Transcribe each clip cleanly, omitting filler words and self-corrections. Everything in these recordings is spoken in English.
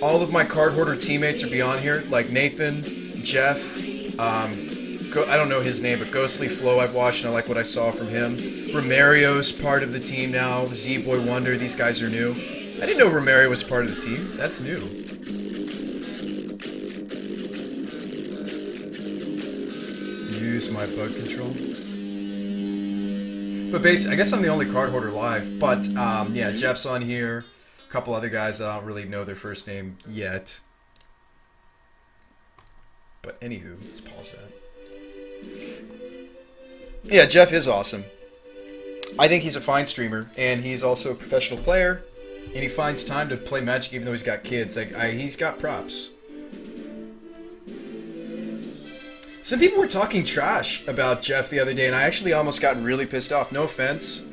all of my card hoarder teammates are beyond here, like Nathan, Jeff, I don't know his name, but Ghostly Flow I've watched and I like what I saw from him. Romario's part of the team now. Z-Boy Wonder, these guys are new. I didn't know Romario was part of the team. That's new. Use my bug control. But basically, I guess I'm the only card hoarder live. But yeah, Jeff's on here. A couple other guys that I don't really know their first name yet. But anywho, let's pause that. Yeah, Jeff is awesome. I think he's a fine streamer, and he's also a professional player, and he finds time to play Magic even though he's got kids. He's got props. Some people were talking trash about Jeff the other day, and I actually almost got really pissed off. No offense.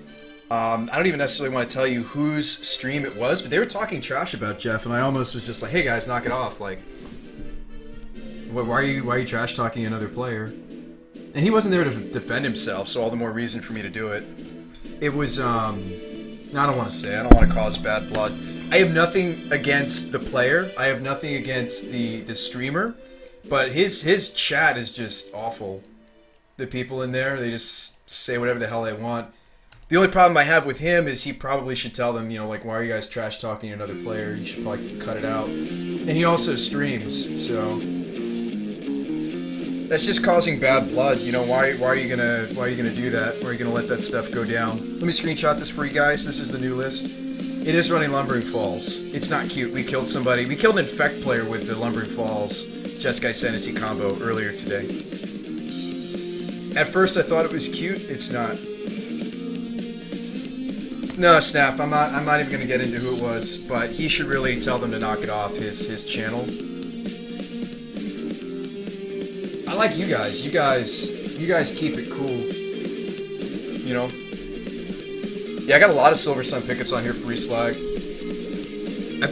I don't even necessarily want to tell you whose stream it was, but they were talking trash about Jeff, and I almost was just like, hey guys, knock it off. Like, why are you trash talking another player? And he wasn't there to defend himself, so all the more reason for me to do it. It was, I don't want to say, I don't want to cause bad blood. I have nothing against the player. I have nothing against the streamer. But his chat is just awful. The people in there, they just say whatever the hell they want. The only problem I have with him is he probably should tell them, you know, like, why are you guys trash talking another player? You should probably cut it out. And he also streams, so that's just causing bad blood. You know, why are you gonna do that? Why are you gonna let that stuff go down? Let me screenshot this for you guys. This is the new list. It is running Lumbering Falls. It's not cute. We killed somebody. We killed an Infect player with the Lumbering Falls Jeskai Fantasy combo earlier today. At first I thought it was cute. It's not. No, Snap. I'm not even gonna get into who it was, but he should really tell them to knock it off his channel. I like you guys. You guys keep it cool. You know? Yeah, I got a lot of Silver Sun pickups on here for Reslag.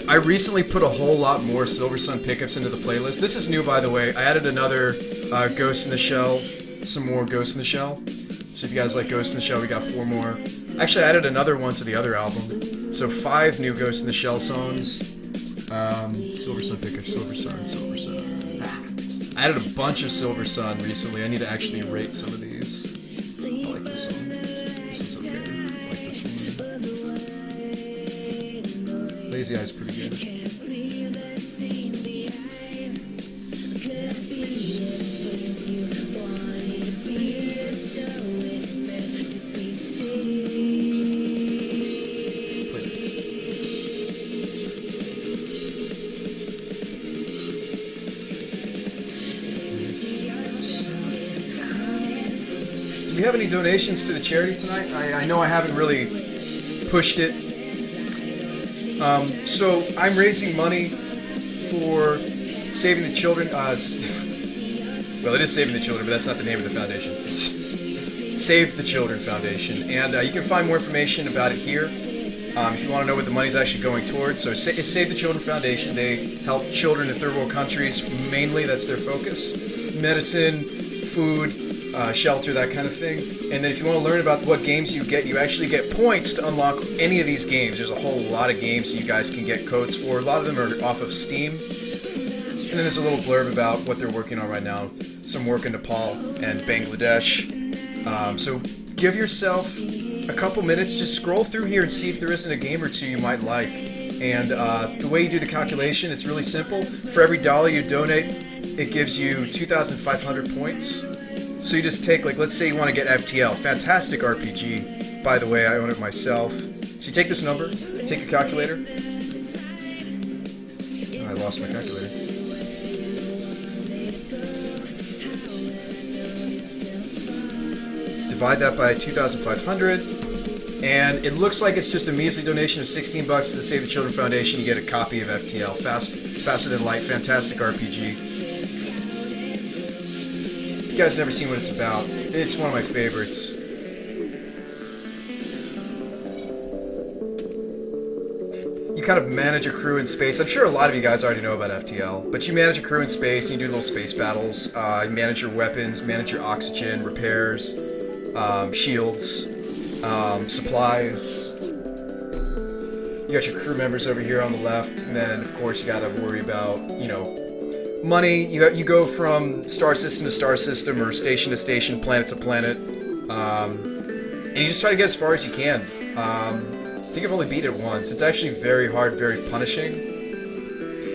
I recently put a whole lot more Silver Sun pickups into the playlist. This is new, by the way. I added another Ghost in the Shell, some more Ghost in the Shell. So if you guys like Ghost in the Shell, we got 4 more. Actually, I added another one to the other album. So 5 new Ghost in the Shell songs. Silver Sun pickups, Silver Sun, Silver Sun. I added a bunch of Silver Sun recently. I need to actually rate some of these. I like this one. This one's okay. I like this one. Lazy Eye's pretty good. Do we have any donations to the charity tonight? I know I haven't really pushed it. So I'm raising money for Saving the Children. Well, it is Saving the Children, but that's not the name of the foundation. It's Save the Children Foundation. And you can find more information about it here if you want to know what the money's actually going towards. So it's Save the Children Foundation. They help children in third world countries. Mainly, that's their focus. Medicine, food, shelter, that kind of thing. And then if you want to learn about what games you get, you actually get points to unlock any of these games. There's a whole lot of games you guys can get codes for. A lot of them are off of Steam. And then there's a little blurb about what they're working on right now. Some work in Nepal and Bangladesh. So give yourself a couple minutes. Just scroll through here and see if there isn't a game or two you might like. And the way you do the calculation, it's really simple. For every dollar you donate, it gives you 2,500 points. So you just take, like, let's say you want to get FTL. Fantastic RPG. By the way, I own it myself. So you take this number, take a calculator. Oh, I lost my calculator. Divide that by 2,500. And it looks like it's just a measly donation of 16 bucks to the Save the Children Foundation. You get a copy of FTL. Faster Than Light. Fantastic RPG. You guys never seen what it's about. It's one of my favorites. You kind of manage a crew in space. I'm sure a lot of you guys already know about FTL, but you manage a crew in space and you do little space battles. You manage your weapons, manage your oxygen, repairs, shields, supplies. You got your crew members over here on the left, and then of course you gotta worry about, you know, money. You go from star system to star system, or station to station, planet to planet, and you just try to get as far as you can. I think I've only beat it once. It's actually very hard, very punishing.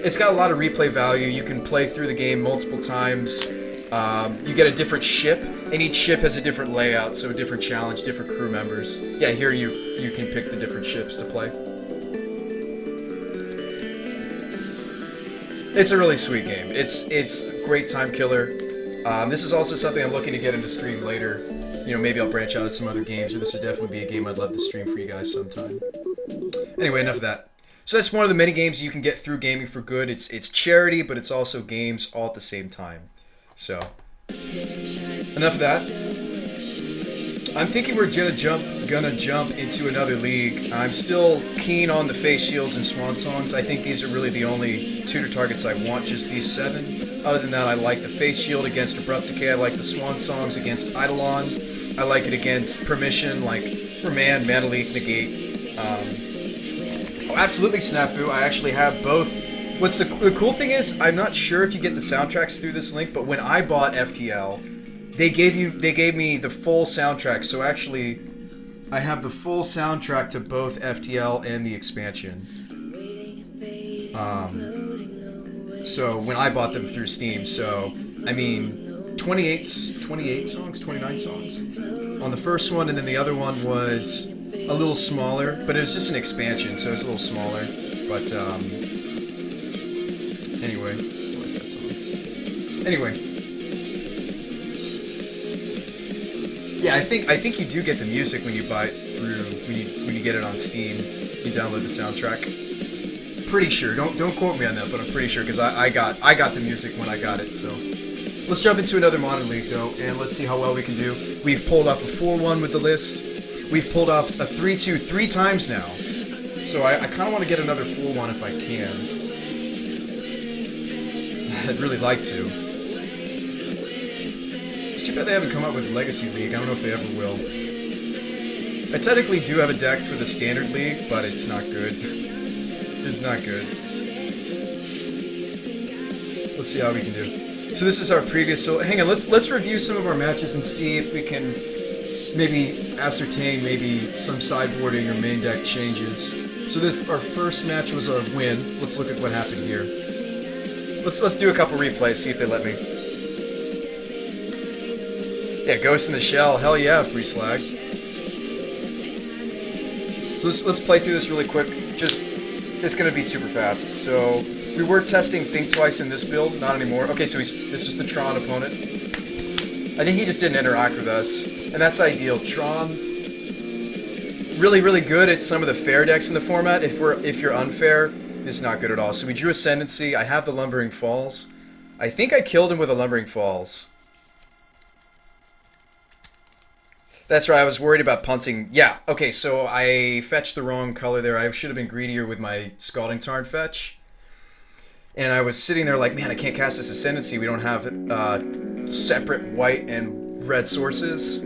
It's got a lot of replay value. You can play through the game multiple times. You get a different ship, and each ship has a different layout, so a different challenge, different crew members. Yeah, here you can pick the different ships to play. It's a really sweet game. It's a great time killer. This is also something I'm looking to get into stream later. You know, maybe I'll branch out to some other games, or this would definitely be a game I'd love to stream for you guys sometime. Anyway, enough of that. So that's one of the many games you can get through gaming for good. It's charity, but it's also games all at the same time. So, enough of that. I'm thinking we're gonna jump into another league. I'm still keen on the face shields and swan songs. I think these are really the only tutor targets I want, just these 7. Other than that, I like the face shield against Abrupt Decay. I like the swan songs against Eidolon. I like it against Permission, like Remand, Mana Leak, Negate. Oh, absolutely Snafu. I actually have both. What's the cool thing is, I'm not sure if you get the soundtracks through this link, but when I bought FTL, they gave me the full soundtrack. So actually, I have the full soundtrack to both FTL and the expansion. So when I bought them through Steam, so I mean, 28 songs, 29 songs on the first one, and then the other one was a little smaller, but it was just an expansion, so it's a little smaller. But anyway, I like that song. Anyway, yeah, I think you do get the music when you buy it through when you get it on Steam. You download the soundtrack. Pretty sure. Don't quote me on that, but I'm pretty sure because I got the music when I got it. So let's jump into another Modern League though, and let's see how well we can do. We've pulled off a 4-1 with the list. We've pulled off a 3-2 3 times now. So I kind of want to get another 4-1 if I can. I'd really like to. It's too bad they haven't come up with Legacy League. I don't know if they ever will. I technically do have a deck for the Standard League, but it's not good. It's not good. Let's see how we can do. So this is our previous. So hang on. Let's review some of our matches and see if we can maybe ascertain maybe some sideboarding or main deck changes. So our first match was a win. Let's look at what happened here. Let's do a couple replays. See if they let me. Yeah, Ghost in the Shell. Hell yeah, free slag. So let's play through this really quick. It's going to be super fast. So we were testing Think Twice in this build, not anymore. Okay, so this is the Tron opponent. I think he just didn't interact with us, and that's ideal. Tron, really, really good at some of the fair decks in the format. If you're unfair, it's not good at all. So we drew Ascendancy. I have the Lumbering Falls. I think I killed him with a Lumbering Falls. That's right, I was worried about punting. Yeah, okay, so I fetched the wrong color there. I should have been greedier with my Scalding Tarn fetch. And I was sitting there like, man, I can't cast this Ascendancy. We don't have separate white and red sources.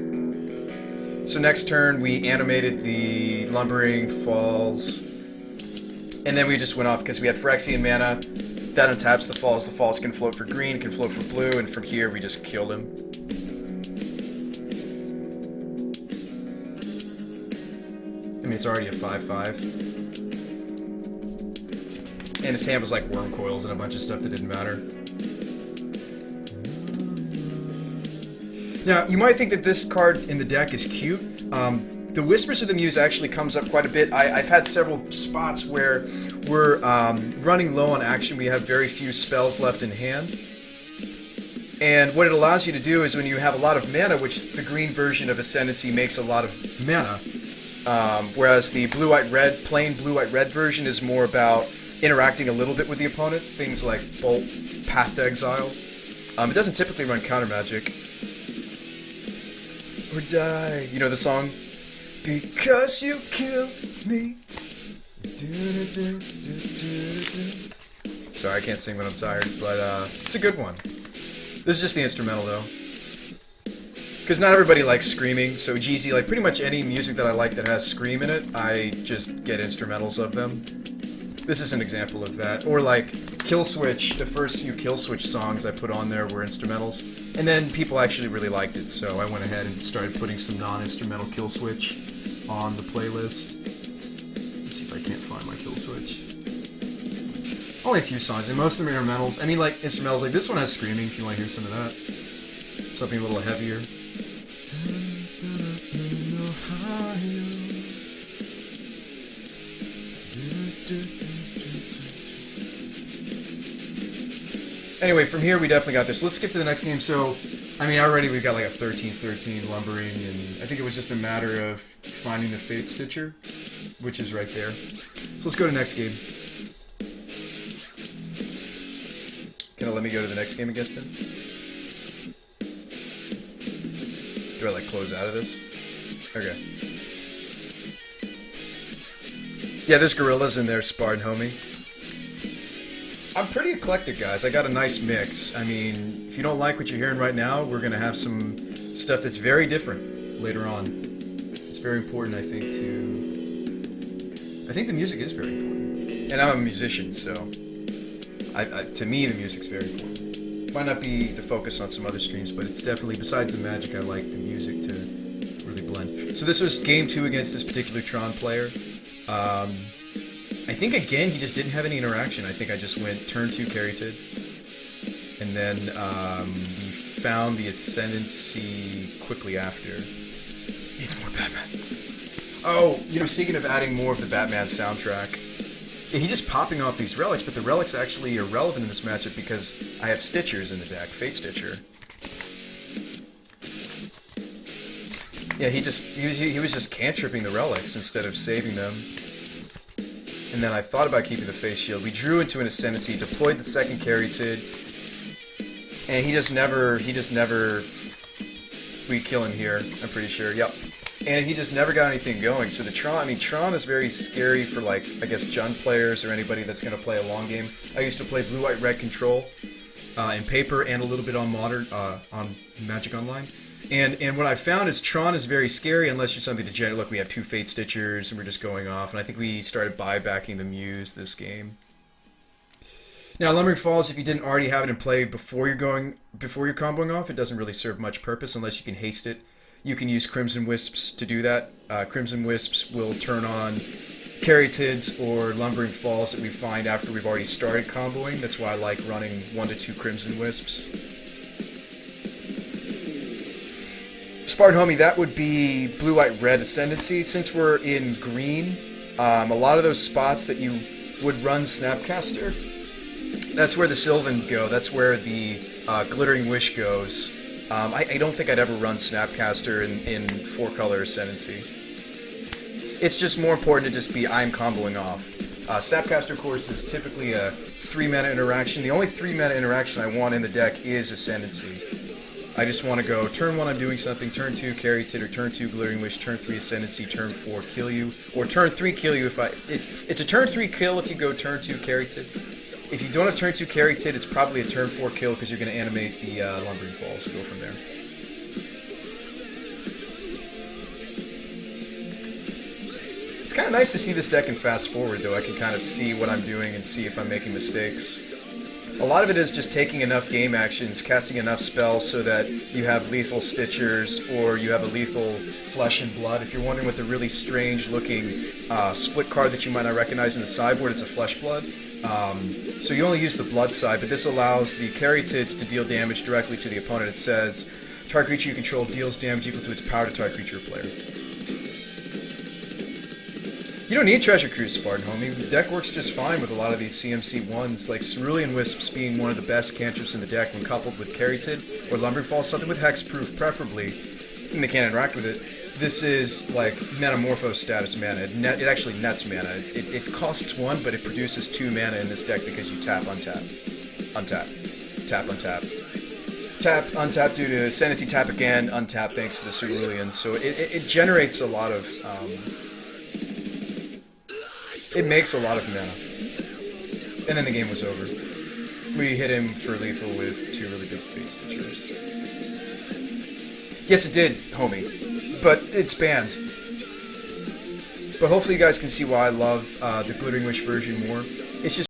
So next turn, we animated the Lumbering Falls. And then we just went off because we had Phyrexian mana. That untaps the Falls. The Falls can float for green, can float for blue, and from here we just killed him. I mean, it's already a 5/5. And his hand was like worm coils and a bunch of stuff that didn't matter. Now, you might think that this card in the deck is cute. The Whispers of the Muse actually comes up quite a bit. I've had several spots where we're running low on action. We have very few spells left in hand. And what it allows you to do is when you have a lot of mana, which the green version of Ascendancy makes a lot of mana, whereas the blue-white-red, plain blue-white-red version is more about interacting a little bit with the opponent. Things like Bolt, Path to Exile. It doesn't typically run counter magic. Or die. You know the song? Because you killed me. Sorry, I can't sing when I'm tired, but it's a good one. This is just the instrumental, though. Because not everybody likes screaming, so GZ, like pretty much any music that I like that has scream in it, I just get instrumentals of them. This is an example of that. Or like Kill Switch, the first few Kill Switch songs I put on there were instrumentals. And then people actually really liked it, so I went ahead and started putting some non-instrumental Kill Switch on the playlist. Let's see if I can't find my Kill Switch. Only a few songs, and most of them are instrumentals. I mean, like, instrumentals, like this one has screaming if you want to hear some of that. Something a little heavier. Anyway, from here we definitely got this. Let's skip to the next game. So, I mean, already we've got like a 13-13 lumbering, and I think it was just a matter of finding the Fate Stitcher, which is right there. So let's go to the next game. Can I let me go to the next game against him? Do I like close out of this? Okay. Yeah, there's gorillas in there, Spartan homie. I'm pretty eclectic, guys. I got a nice mix. I mean, if you don't like what you're hearing right now, we're gonna have some stuff that's very different later on. It's very important, I think, I think the music is very important. And I'm a musician, so to me, the music's very important. Might not be the focus on some other streams, but it's definitely, besides the magic, I like the music to really blend. So this was game 2 against this particular Tron player. I think, again, he just didn't have any interaction. I think I just went turn 2 carried, and then we found the Ascendancy quickly after. Needs more Batman. Oh, you know, speaking of adding more of the Batman soundtrack, yeah, he's just popping off these relics, but the relics actually are relevant in this matchup because I have Stitchers in the deck, Fate Stitcher. Yeah, he was just cantripping the relics instead of saving them. And then I thought about keeping the face shield. We drew into an Ascendancy, deployed the second Caryatid, and he just never, we kill him here, I'm pretty sure, yep. And he just never got anything going, so the Tron, I mean, Tron is very scary for, like, I guess, Jund players or anybody that's going to play a long game. I used to play Blue, White, Red Control in paper and a little bit on Modern, on Magic Online. And what I found is Tron is very scary unless you're something degenerate. Look, we have 2 Fate Stitchers and we're just going off. And I think we started buybacking the Muse this game. Now, Lumbering Falls, if you didn't already have it in play before you're comboing off, it doesn't really serve much purpose unless you can haste it. You can use Crimson Wisps to do that. Crimson Wisps will turn on Caryatids or Lumbering Falls that we find after we've already started comboing. That's why I like running 1 to 2 Crimson Wisps. Spartan homie, that would be Blue, White, Red Ascendancy. Since we're in green, a lot of those spots that you would run Snapcaster, that's where the Sylvan go. That's where the Glittering Wish goes. I don't think I'd ever run Snapcaster in 4-color Ascendancy. It's just more important to just be I'm comboing off. Snapcaster, of course, is typically a 3-mana interaction. The only 3-mana interaction I want in the deck is Ascendancy. I just want to go, turn 1 I'm doing something, turn 2 Caryatid, or turn 2 Glittering Wish, turn 3 Ascendancy, turn 4 kill you, or turn 3 kill you if it's a turn 3 kill if you go turn 2 Caryatid. If you don't have turn 2 Caryatid, it's probably a turn 4 kill because you're going to animate the Lumbering Falls and go from there. It's kind of nice to see this deck in fast forward, though. I can kind of see what I'm doing and see if I'm making mistakes. A lot of it is just taking enough game actions, casting enough spells so that you have lethal Stitchers or you have a lethal Flesh and Blood. If you're wondering what the really strange looking split card that you might not recognize in the sideboard, it's a Flesh Blood. So you only use the blood side, but this allows the Caryatids to deal damage directly to the opponent. It says, target creature you control deals damage equal to its power to target creature or player. You don't need Treasure Cruise, Spartan homie. The deck works just fine with a lot of these CMC1s, like Cerulean Wisps being one of the best cantrips in the deck when coupled with Caryatid or Lumbering Falls, something with Hexproof preferably, and they can't interact with it. This is like Metamorphose status mana. It actually nets mana. It costs 1, but it produces 2 mana in this deck because you tap, untap, untap, tap, untap. Tap, untap due to Ascendancy, tap again, untap thanks to the Cerulean. So it generates a lot of... it makes a lot of mana. And then the game was over. We hit him for lethal with 2 really good Fate Stitchers. Yes, it did, homie. But it's banned. But hopefully you guys can see why I love the Glittering Wish version more. It's just